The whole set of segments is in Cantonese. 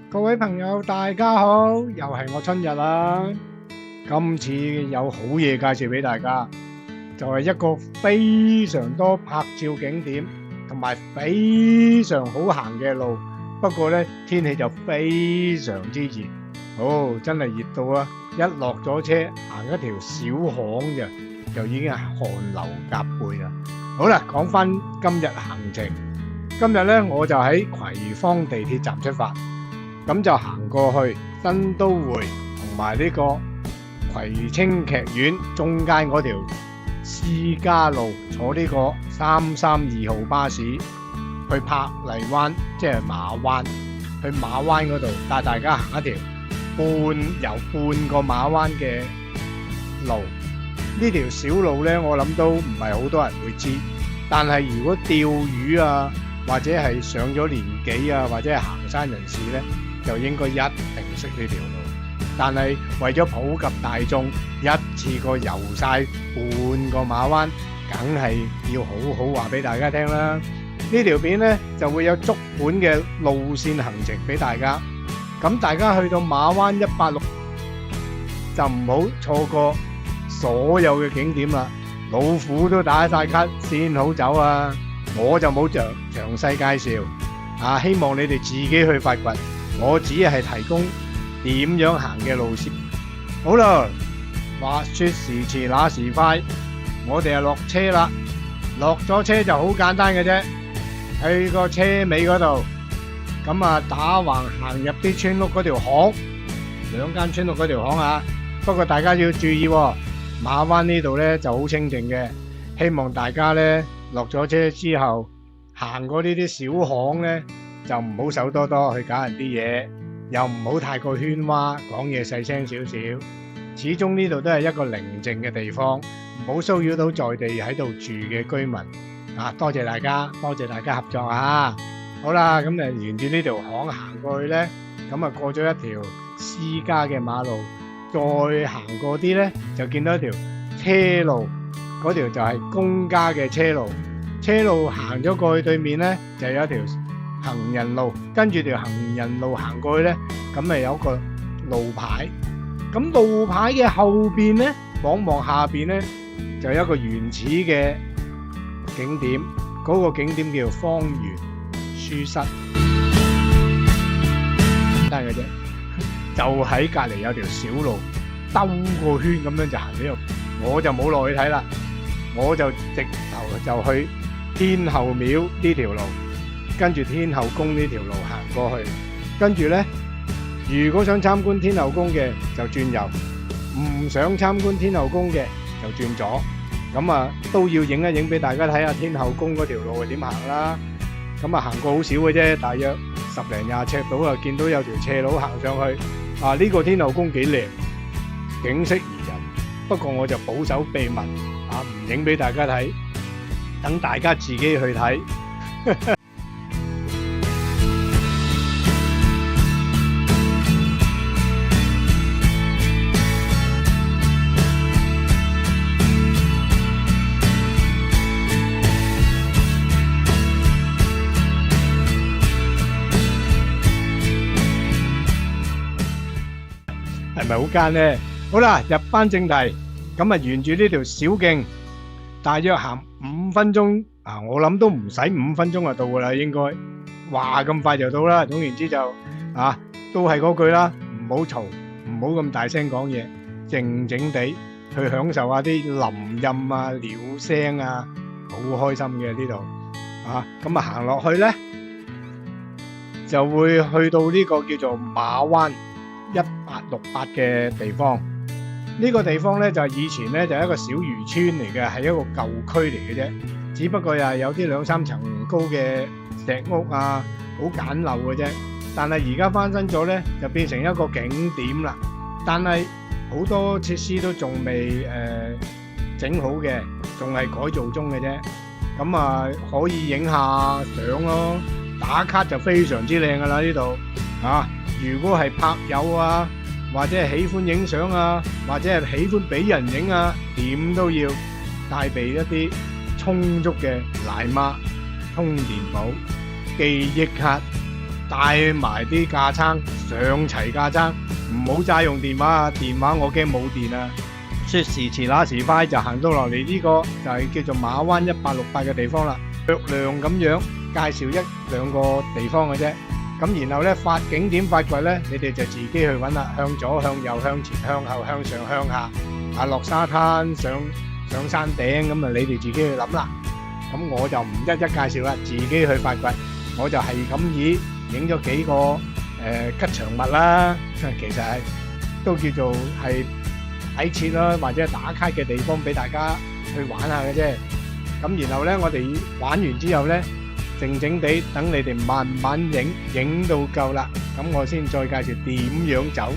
各位朋友，大家好，又係我春日啦。今次有好嘢介紹俾大家，就係一個非常多拍照景點同埋非常好行嘅路。不過呢，天氣就非常之熱，真係熱到啊！一落咗車，行一條小巷就已經係汗流浹背啦。好啦，講翻今日行程。今日呢，我就喺葵芳地鐵站出發。咁就行過去新都會同埋呢個葵青劇院中間嗰條私家路，坐呢個332號巴士去珀麗灣，即係馬灣，去馬灣嗰度帶大家行一條由半個馬灣嘅路。呢條小路呢，我諗都唔係好多人會知，但係如果釣魚啊，或者係上咗年紀啊，或者係行山人士呢，就應該一定識呢條路，但係為咗普及大眾，一次過遊晒半個馬灣，梗係要好好話俾大家聽啦。呢條片呢就會有足本嘅路線行程俾大家，咁大家去到馬灣186就唔好錯過所有嘅景點啦，老虎都打晒卡先好走啊！我就冇詳細介紹，希望你哋自己去發掘。我只係提供點樣行嘅路線。好啦，話說時遲那時快，我哋就落車啦。落咗車就好簡單嘅啫，去個車尾嗰度，咁打橫行入啲村屋嗰條巷，兩間村屋嗰條巷啊。不過大家要注意喎，馬灣呢度呢就好清靜嘅，希望大家呢落咗車之後行過呢啲小巷呢，就唔好手多多去搞人啲嘢，又唔好太過喧嘩，講嘢細聲少少。始終呢度都係一個寧靜嘅地方，唔好騷擾到在地喺度住嘅居民。多謝大家，多謝大家合作啊！好啦，咁沿住呢條巷行過去呢，咁過咗一條私家嘅馬路，再行過啲呢，就見到一條車路，嗰條就係公家嘅車路。車路行咗過去對面呢，就有一條行人路，跟住條行人路行過去呢，咁咪有一個路牌。咁路牌嘅後邊呢，望下邊呢，就有一個原始嘅景點，嗰個景點叫方圓書室，簡單嘅啫，就喺隔籬有條小路，兜個圈咁樣就行呢度。我就冇落去睇啦，我就直頭就去天后廟呢條路，跟住天后宮呢條路行過去，跟住呢，如果想參觀天后宮嘅就轉右，唔想參觀天后宮嘅就轉左。咁都要影一影俾大家睇下天后宮嗰條路係點行啦。咁行過好少嘅啫，大約10零20尺到啊，見到有條斜路行上去。呢個天后宮幾靚，景色宜人。不過我就保守秘密，唔影俾大家睇。等大家自己去睇。係咪好艱呢？好啦，入返正題。咁沿住呢條小徑，大約行5分鐘，我諗都唔使5分鐘就到噶啦，應該話咁快就到啦。總言之就都係嗰句啦，唔好嘈，唔好咁大聲講嘢，靜靜地去享受下啲林蔭啊、鳥聲啊，好開心嘅呢度。咁行落去呢，就會去到呢個叫做馬灣1868嘅地方。呢個地方呢，就以前呢，就係一個小漁村嚟嘅，係一個舊區嚟嘅啫。只不過又係有啲2、3層高嘅石屋好簡陋嘅啫。但係而家翻新咗呢，就變成一個景點啦。但係好多設施都仲未整好嘅，仲係改造中嘅啫。咁可以影下相咯，打卡就非常之靚噶啦呢度。如果係拍友或者係喜歡影相或者係喜歡俾人影點都要帶備一啲充足嘅奶媽、充電寶、記憶卡帶埋啲架撐，上齊架撐，唔好齋用電話啊！電話我驚冇電啊！說時遲那時快，就行到落嚟呢個就係叫做馬灣1868嘅地方啦。略量咁樣介紹一兩個地方嘅啫。咁然後咧發景點發掘咧，你哋就自己去揾啦。向左、向右、向前、向後、向上、向下，落沙灘、上山頂，咁你哋自己去諗啦。咁我就唔一一介紹啦，自己去發掘。我就係咁影咗幾個吉祥物啦，其實係都叫做係睇切啦，或者打卡嘅地方俾大家去玩下嘅啫。咁然後咧，我哋玩完之後咧，靜靜地等你哋慢慢影到夠啦，咁我先再介紹點樣走。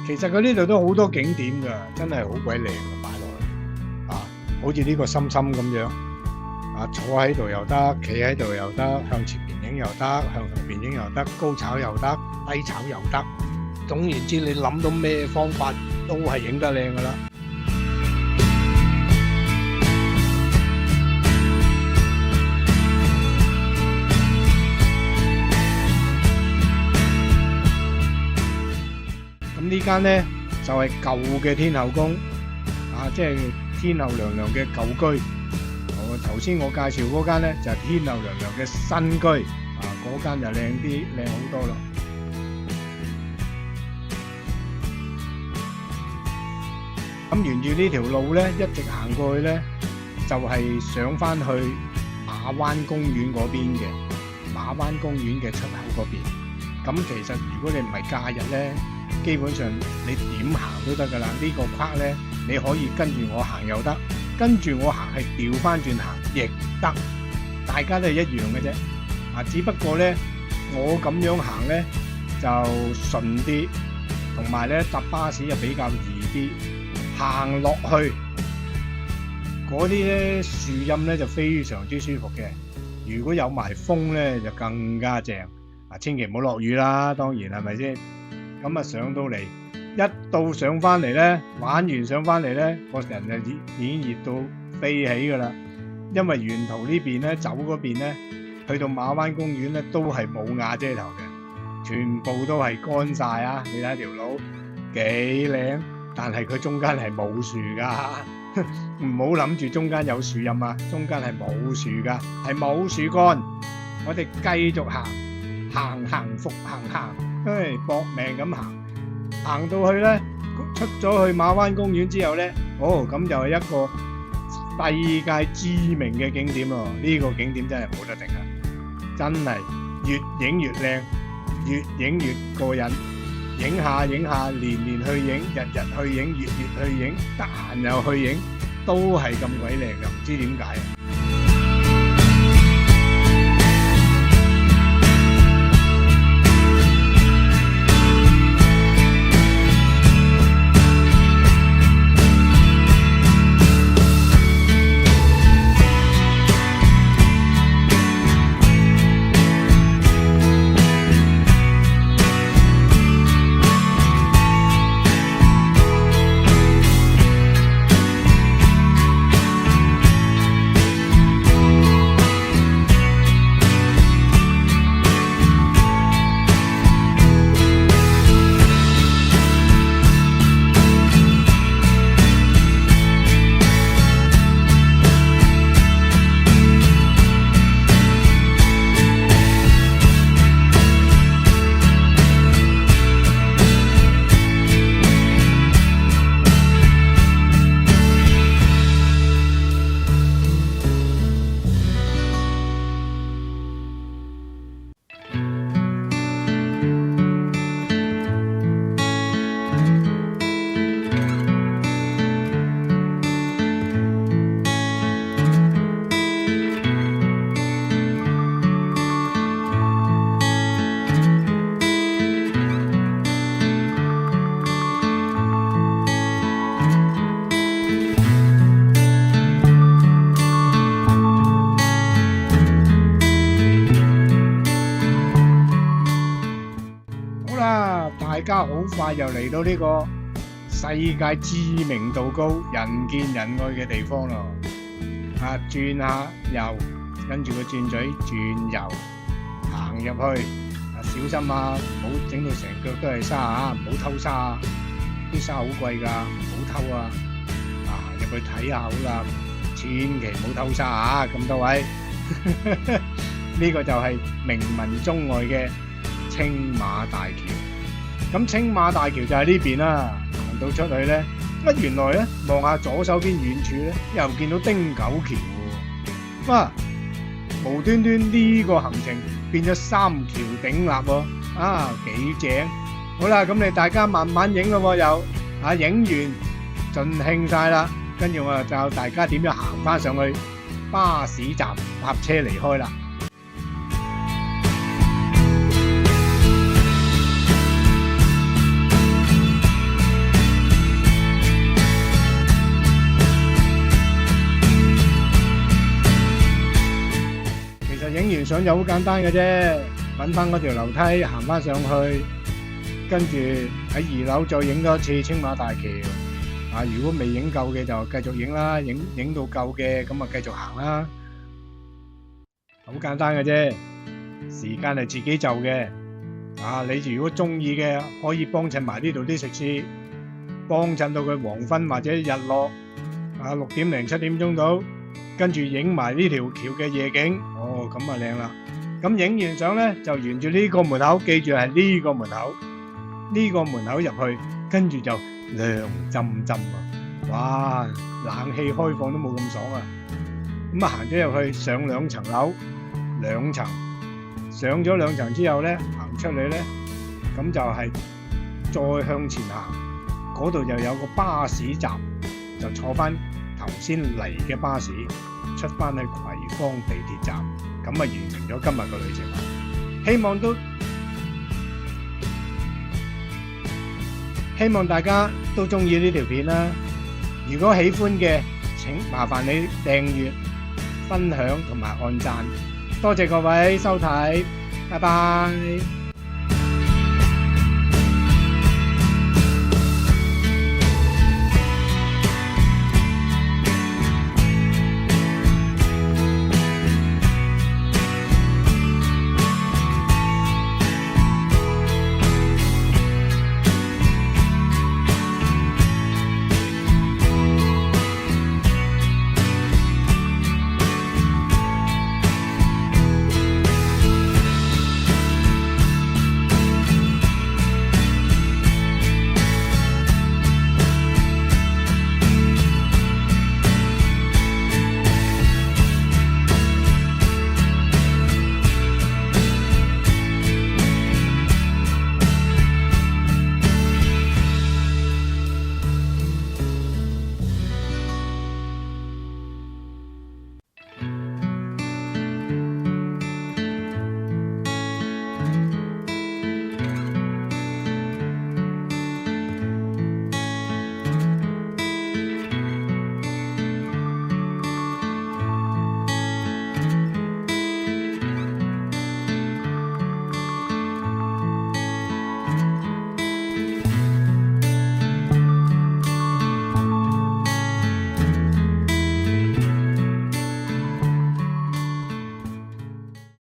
其實佢呢度都好多景點㗎，真係好鬼靚㗎，擺落去啊！好似呢個深深咁樣啊，坐喺度又得，企喺度又得，向前面影又得，向後面影又得，高炒又得，低炒又得。總言之，你諗到咩方法都係影得靚㗎啦。呢間呢就係舊嘅天后宮啊，即係天后娘娘嘅舊居。頭先我介紹嗰間呢就係天后娘娘嘅新居啊，嗰間就靚啲，靚好多咯。咁沿住呢條路呢，一直行過去呢，就係上返去馬灣公園嗰邊嘅馬灣公園嘅出口嗰邊。咁其實如果你唔係假日呢，基本上你點行都得噶啦，呢個框咧你可以跟住我行又得，跟住我行係調翻轉行亦得，大家都係一樣嘅啫。啊，只不過咧我咁樣行咧就順啲，同埋咧搭巴士又比較易啲。行落去嗰啲咧樹蔭咧就非常之舒服嘅，如果有埋風咧就更加正。啊，千祈唔好落雨啦，當然係咪先？咁啊上到嚟，一到上翻嚟咧，玩完上翻嚟咧，個人就已經熱到飛起噶啦。因為沿途呢邊咧，走嗰邊咧，去到馬灣公園咧，都係冇瓦遮頭嘅，全部都係乾晒啊！你睇條路幾靚，但係佢中間係冇樹噶，唔好諗住中間有樹蔭啊，中間係冇樹噶，係冇樹幹。我哋繼續行，行復行。搏命咁行到去咧，出咗去馬灣公園之後咧，咁就係一個世界知名嘅景點咯。呢個景點真係冇得頂啊！真係越影越靚，越影越過癮，影下，年去影，日去影，月去影，得閒又去影，都係咁鬼靚嘅，唔知點解啊！家好快又嚟到呢個世界知名度高、人見人愛嘅地方咯。轉下右，跟住個轉嘴轉右，行入去。小心啊，唔好整到成腳都係沙啊！唔好偷沙啊，啲沙好貴㗎，唔好偷啊！入去睇下好啦，千祈唔好偷沙啊！咁多位，呢個就係名聞中外嘅青馬大橋。咁青馬大橋就喺呢邊啦。行到出去咧，原來咧望下左手邊遠處咧，又見到汀九橋喎。哇！無端端呢個行程變咗三橋鼎立喎，幾正！好啦，咁你大家慢慢影咯喎，又影完盡興晒啦，跟住我就教大家點樣行翻上去巴士站搭車離開啦。影完相就好簡單嘅啫，揾翻嗰條樓梯行翻上去，跟住喺2樓再影多次青馬大橋。如果未影夠嘅就繼續影啦，影到夠嘅咁啊繼續行啦。好簡單嘅啫，時間係自己就嘅。你如果中意嘅可以幫襯埋呢度啲食肆，幫襯到佢黃昏或者日落，6點零7點鐘到。跟住影埋呢條橋嘅夜景，咁啊靚啦！咁影完相咧，就沿住呢個門口，記住係呢個門口，呢個門口入去，跟住就涼浸浸啊！哇，冷氣開放都冇咁爽啊！咁啊行咗入去，上2層樓，2層，上咗2層之後咧，行出嚟咧，咁就係再向前行，嗰度就有個巴士站，就坐翻頭先嚟嘅巴士出翻去葵芳地鐵站，咁啊完成咗今日個旅程啦。希望大家都中意呢條片啦。如果喜歡嘅，請麻煩你訂閱、分享同埋按讚。多謝各位收睇，拜拜。